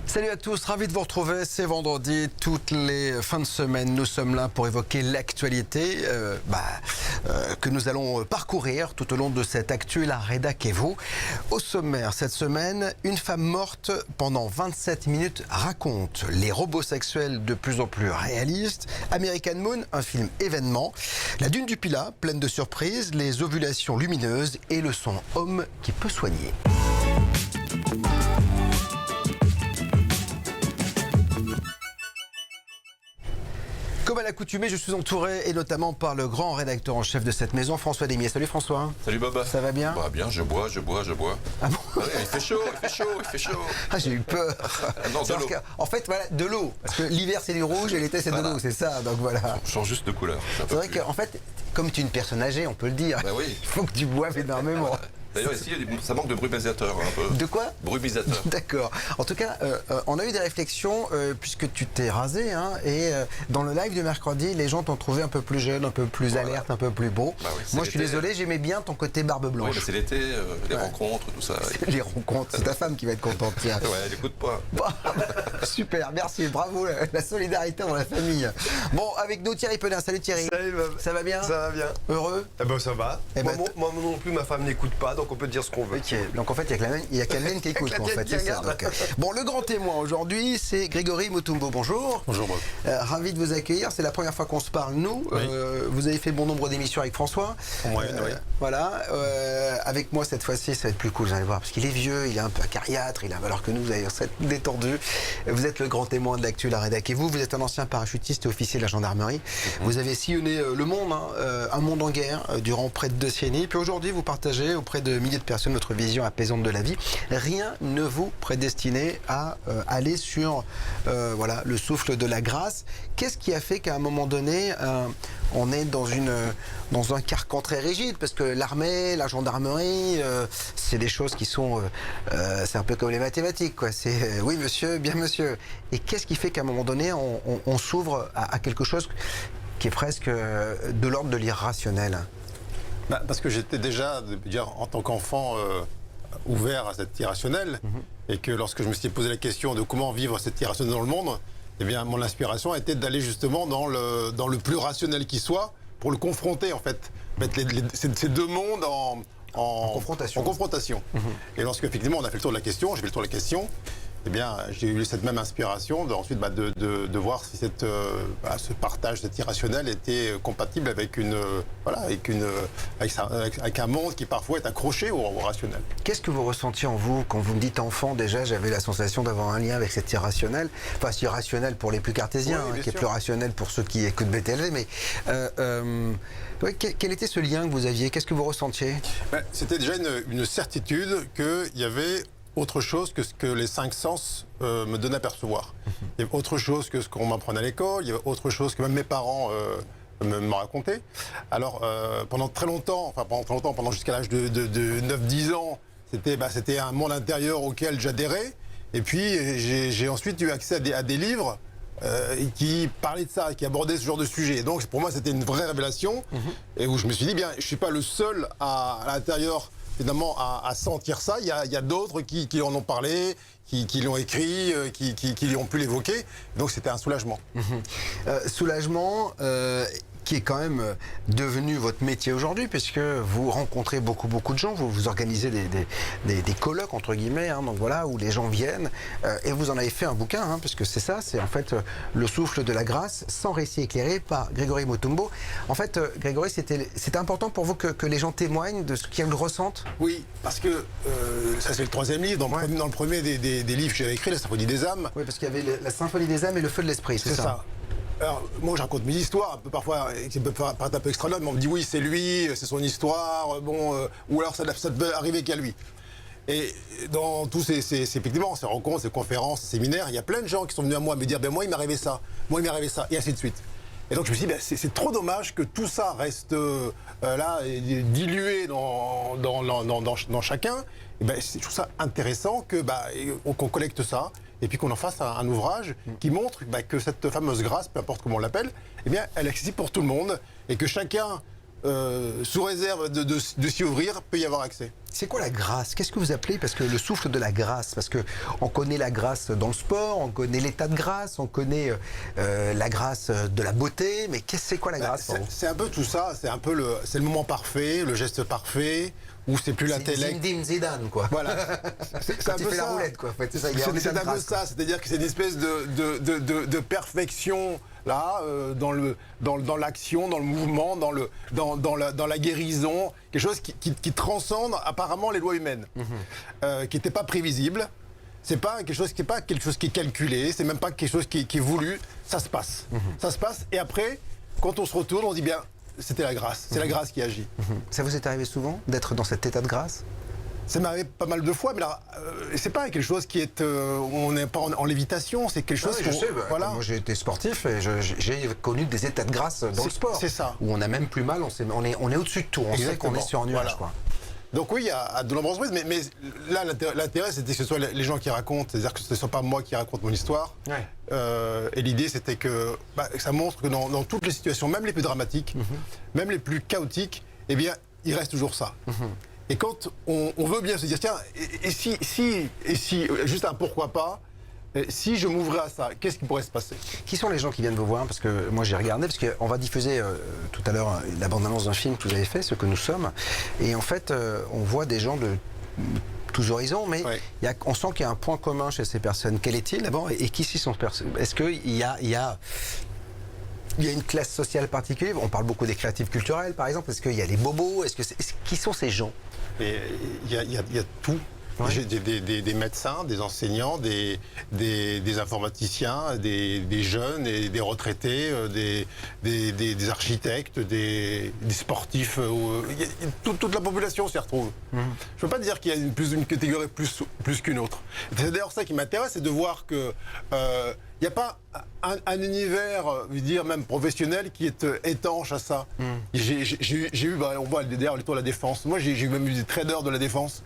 Salut à tous, ravi de vous retrouver, c'est vendredi, toutes les fins de semaine, nous sommes là pour évoquer l'actualité que nous allons parcourir tout au long de cette actu, la rédac et vous. Au sommaire cette semaine, une femme morte pendant 27 minutes raconte les robots sexuels de plus en plus réalistes, American Moon, un film événement, la dune du Pilat, pleine de surprises, les ovulations lumineuses et le son homme qui peut soigner. Comme à l'accoutumée, je suis entouré et notamment par le grand rédacteur en chef de cette maison, François Demier. Salut François. Salut Bob. Ça va bien? Bah bien, je bois. Ah bon? Ouais, il fait chaud. Ah, j'ai eu peur. Non, de l'eau. En fait, voilà, de l'eau. Parce que l'hiver c'est du rouge et l'été c'est de l'eau, c'est ça. Donc voilà. On change juste de couleur. C'est vrai qu'en fait, comme tu es une personne âgée, on peut le dire. Bah oui. Il faut que tu boives énormément. D'ailleurs, ici, ça manque de brumisateur un peu. De quoi? Brumisateur. D'accord. En tout cas, on a eu des réflexions, puisque tu t'es rasé, hein, et dans le live de mercredi, les gens t'ont trouvé un peu plus jeune, un peu plus alerte, un peu plus beau. Bah oui, moi, je suis désolé, j'aimais bien ton côté barbe blanche. Oui, mais c'est l'été, les rencontres, tout ça. Les rencontres, c'est ta femme qui va être contente, tiens. Ouais, elle écoute pas. Super, merci, bravo, la solidarité dans la famille. Bon, avec nous, Thierry Pelin. Salut Thierry. Salut Bob. Ça va bien? Ça va bien. Heureux? Eh ben ça va. Eh ben, moi non plus, ma femme n'écoute pas, donc on peut dire ce qu'on veut. Ok, donc en fait, il y a qu'à mienne qui écoute, La en tienne fait, qui c'est ça. regarde. Donc, bon, le grand témoin aujourd'hui, c'est Grégory Mutombo. Bonjour. Bonjour Bob. Ravi de vous accueillir. C'est la première fois qu'on se parle, nous. Oui. Vous avez fait bon nombre d'émissions avec François. En moyenne, oui. Voilà. Avec moi, cette fois-ci, ça va être plus cool, vous allez voir, parce qu'il est vieux, il est un peu acariâtre, alors que nous, vous allez être détendu. Vous êtes le grand témoin de l'actu, la rédac. Et vous êtes un ancien parachutiste et officier de la gendarmerie. Vous avez sillonné le monde, un monde en guerre, durant près de 2 décennies. Puis aujourd'hui, vous partagez auprès de milliers de personnes votre vision apaisante de la vie. Rien ne vous prédestinait à aller sur le souffle de la grâce. Qu'est-ce qui a fait qu'à un moment donné, on est dans un carcan très rigide? Parce que l'armée, la gendarmerie, c'est des choses qui sont... c'est un peu comme les mathématiques, quoi. C'est oui monsieur, bien monsieur. Et qu'est-ce qui fait qu'à un moment donné, on s'ouvre à quelque chose qui est presque de l'ordre de l'irrationnel? Parce que j'étais déjà, en tant qu'enfant, ouvert à cet irrationnel, et que lorsque je me suis posé la question de comment vivre cet irrationnel dans le monde, eh bien, mon inspiration a été d'aller justement dans le plus rationnel qui soit, pour le confronter, en fait. Mettre ces deux mondes en confrontation. Et lorsque, effectivement, on a fait le tour de la question, j'ai fait le tour de la question, eh bien, j'ai eu cette même inspiration de voir si ce partage, cet irrationnel était compatible avec un monde qui parfois est accroché au rationnel. Qu'est-ce que vous ressentiez en vous quand vous me dites enfant? Déjà, j'avais la sensation d'avoir un lien avec cet irrationnel. Enfin, c'est irrationnel pour les plus cartésiens, Oui, qui est plus rationnel pour ceux qui écoutent BTLV. Mais quel était ce lien que vous aviez? Qu'est-ce que vous ressentiez? C'était déjà une certitude qu'il y avait autre chose que ce que les 5 sens me donnaient à percevoir. Il y avait autre chose que ce qu'on m'apprenait à l'école, il y avait autre chose que même mes parents me racontaient. Alors, pendant jusqu'à l'âge de 9-10 ans, c'était un monde intérieur auquel j'adhérais. Et puis, j'ai ensuite eu accès à des livres qui parlaient de ça, qui abordaient ce genre de sujet. Et donc, pour moi, c'était une vraie révélation. Et où je me suis dit, bien, je ne suis pas le seul à l'intérieur, évidemment, à sentir ça. Il y a d'autres qui en ont parlé, qui l'ont écrit, qui ont pu l'évoquer. Donc c'était un soulagement. Soulagement qui est quand même devenu votre métier aujourd'hui, puisque vous rencontrez beaucoup de gens, vous organisez des colloques, entre guillemets, donc voilà, où les gens viennent, et vous en avez fait un bouquin, puisque c'est ça, c'est en fait le souffle de la grâce, sans récit éclairé, par Grégory Mutombo. En fait, Grégory, c'était important pour vous que les gens témoignent de ce qu'ils ressentent? Oui, parce que ça c'est le 3e livre, dans le premier des livres que j'avais écrit, La Symphonie des âmes. Oui, parce qu'il y avait la Symphonie des âmes et le feu de l'esprit, c'est ça. Alors, moi, je raconte mes histoires, un peu parfois, qui peut paraître un peu extravagant, mais on me dit oui, c'est lui, c'est son histoire, ou alors ça peut arriver qu'à lui. Et dans tous effectivement, ces rencontres, ces conférences, ces séminaires, il y a plein de gens qui sont venus à moi me dire, moi, il m'est arrivé ça, et ainsi de suite. Et donc, je me suis dit, c'est trop dommage que tout ça reste là, dilué dans chacun. Et je trouve ça intéressant qu'on collecte ça, et puis qu'on en fasse un ouvrage qui montre que cette fameuse grâce, peu importe comment on l'appelle, eh bien, elle est accessible pour tout le monde, et que chacun sous réserve de s'y ouvrir, peut y avoir accès. C'est quoi la grâce? Qu'est-ce que vous appelez, parce que le souffle de la grâce, parce que on connaît la grâce dans le sport, on connaît l'état de grâce, on connaît la grâce de la beauté, mais c'est quoi la grâce pour vous? C'est un peu tout ça, c'est le moment parfait, le geste parfait, où c'est plus l'intellect. Zinedine Zidane, quoi. Voilà. C'est un Quand il peu fait la ça. roulette, quoi. En fait, c'est ça, il est en état C'est de un peu grâce, quoi. ça, c'est-à-dire que c'est une espèce de perfection là, dans l'action, dans le mouvement, dans la guérison, quelque chose qui transcende apparemment les lois humaines, qui n'était pas prévisible. C'est pas quelque chose qui est calculé, c'est même pas quelque chose qui est voulu. Ça se passe, ça se passe. Et après, quand on se retourne, on se dit bien, c'était la grâce, c'est la grâce qui agit. Ça vous est arrivé souvent d'être dans cet état de grâce? Ça m'est arrivé pas mal de fois, mais là, c'est pas quelque chose qui est, on n'est pas en lévitation, c'est quelque chose. Oui, je sais, voilà. moi j'ai été sportif et j'ai connu des états de grâce dans le sport. C'est ça. Où on a même plus mal, on est au-dessus de tout, on sait qu'on est sur un nuage, Voilà. quoi. Donc oui, il y a de nombreuses prises, mais là, l'intérêt, c'était que ce soit les gens qui racontent, c'est-à-dire que ce ne soit pas moi qui raconte mon histoire. Ouais. Et l'idée, c'était que ça montre que dans toutes les situations, même les plus dramatiques, même les plus chaotiques, eh bien, il reste toujours ça. Et quand on veut bien se dire, tiens, et si, juste un pourquoi pas, si je m'ouvrais à ça, qu'est-ce qui pourrait se passer? Qui sont les gens qui viennent vous voir? Parce que moi j'ai regardé, parce qu'on va diffuser tout à l'heure la bande-annonce d'un film que vous avez fait, Ce que nous sommes. Et en fait, on voit des gens de tous horizons, mais Ouais. on sent qu'il y a un point commun chez ces personnes. Quel est-il d'abord? Et qui sont ces personnes? Est-ce qu'il y a une classe sociale particulière? On parle beaucoup des créatifs culturels, par exemple. Est-ce qu'il y a les bobos? Qui sont ces gens? Et il y a tout. Ouais. J'ai des médecins, des enseignants, des informaticiens, des jeunes et des retraités, des architectes, des sportifs. Il y a toute la population s'y retrouve. Je ne peux pas dire qu'il y a une catégorie plus qu'une autre. C'est d'ailleurs ça qui m'intéresse, c'est de voir que il n'y a pas un univers, je veux dire, même professionnel, qui est étanche à ça. J'ai eu, on voit d'ailleurs les tours de la défense. Moi, j'ai même eu des traders de la défense.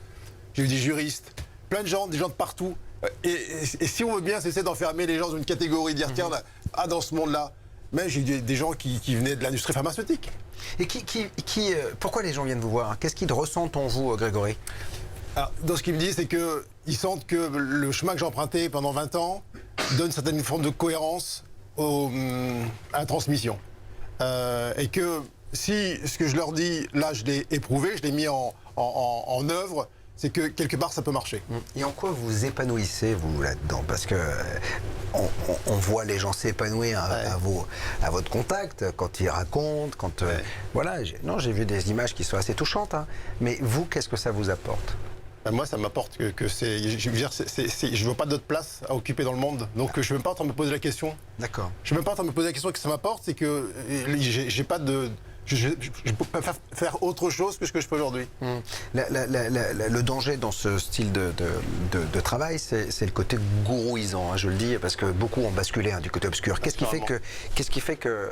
J'ai eu des juristes, plein de gens, des gens de partout. Et si on veut bien cesser d'enfermer les gens dans une catégorie, dire tiens, dans ce monde-là, mais j'ai eu des gens qui venaient de l'industrie pharmaceutique. Et pourquoi les gens viennent vous voir? Qu'est-ce qu'ils ressentent en vous, Grégory? Alors, dans ce qu'ils me disent, c'est qu'ils sentent que le chemin que j'ai emprunté pendant 20 ans donne une certaine forme de cohérence à la transmission. Et que si ce que je leur dis, là, je l'ai éprouvé, je l'ai mis en œuvre, c'est que quelque part ça peut marcher. Et en quoi vous épanouissez, vous, là-dedans? Parce que on voit les gens s'épanouir à votre contact, quand ils racontent, quand... voilà, j'ai vu des images qui sont assez touchantes, hein. Mais vous, qu'est-ce que ça vous apporte? Moi, ça m'apporte que c'est... Je veux dire, je veux pas d'autre place à occuper dans le monde. Donc je ne suis même pas en train de me poser la question. D'accord. Je ne suis même pas en train de me poser la question que ça m'apporte, c'est que j'ai pas de... Je ne peux pas faire autre chose que ce que je fais aujourd'hui. Le danger dans ce style de travail, c'est le côté gourouisant, hein, je le dis, parce que beaucoup ont basculé du côté obscur. Qu'est-ce qui fait que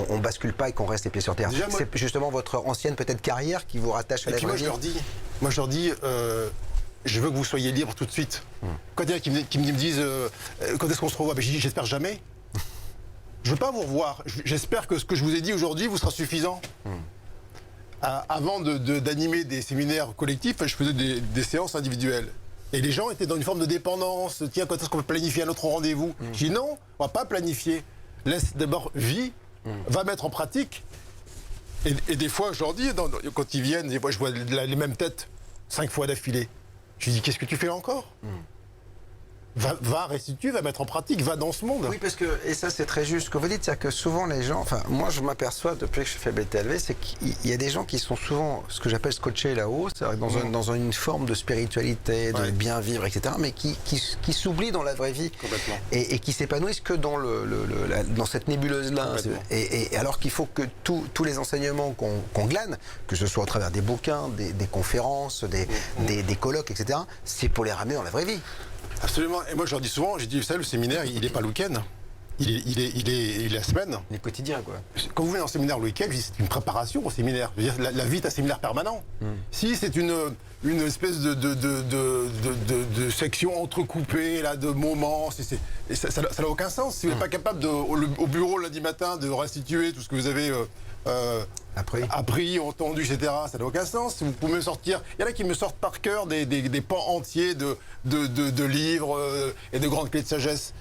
on bascule pas et qu'on reste les pieds sur terre? Déjà, c'est justement votre ancienne peut-être carrière qui vous rattache à Et la puis vraie moi, vie. je leur dis, je veux que vous soyez libres tout de suite. Quand il y en a qui me disent, quand est-ce qu'on se revoit? Je dis, j'espère jamais. Je ne veux pas vous revoir. J'espère que ce que je vous ai dit aujourd'hui vous sera suffisant. Avant d'animer des séminaires collectifs, je faisais des séances individuelles. Et les gens étaient dans une forme de dépendance. Tiens, quand est-ce qu'on peut planifier un autre rendez-vous? Je dis non, on ne va pas planifier. Laisse d'abord vie, va mettre en pratique. Et des fois, je leur dis, quand ils viennent, des fois, je vois les mêmes têtes 5 fois d'affilée. Je lui dis, qu'est-ce que tu fais là encore? Va restituer, va mettre en pratique, va dans ce monde. Oui, parce que, et ça c'est très juste, ce que vous dites, c'est que souvent les gens, enfin moi je m'aperçois depuis que je fais BTLV, c'est qu'il y a des gens qui sont souvent ce que j'appelle scotchés là-haut, c'est-à-dire dans une forme de spiritualité, de bien vivre, etc., mais qui s'oublient dans la vraie vie. Complètement. Et qui s'épanouissent que dans, dans cette nébuleuse-là. Et alors qu'il faut que tous les enseignements qu'on glane, que ce soit au travers des bouquins, des conférences, des colloques, etc., c'est pour les ramener dans la vraie vie. Absolument. Et moi, je leur dis souvent, j'ai dit, vous savez, le séminaire, il n'est pas le week-end. il est la semaine. Les quotidiens, quoi. Quand vous venez en séminaire le week-end, c'est une préparation au séminaire. Je veux dire, la vie est un séminaire permanent. Si c'est une espèce de section entrecoupée, là, de moments, ça n'a aucun sens. Si vous n'êtes pas capable, au bureau lundi matin, de restituer tout ce que vous avez appris, entendu, etc., ça n'a aucun sens. Vous pouvez me sortir... Il y en a qui me sortent par cœur des pans entiers de livres et de grandes clés de sagesse.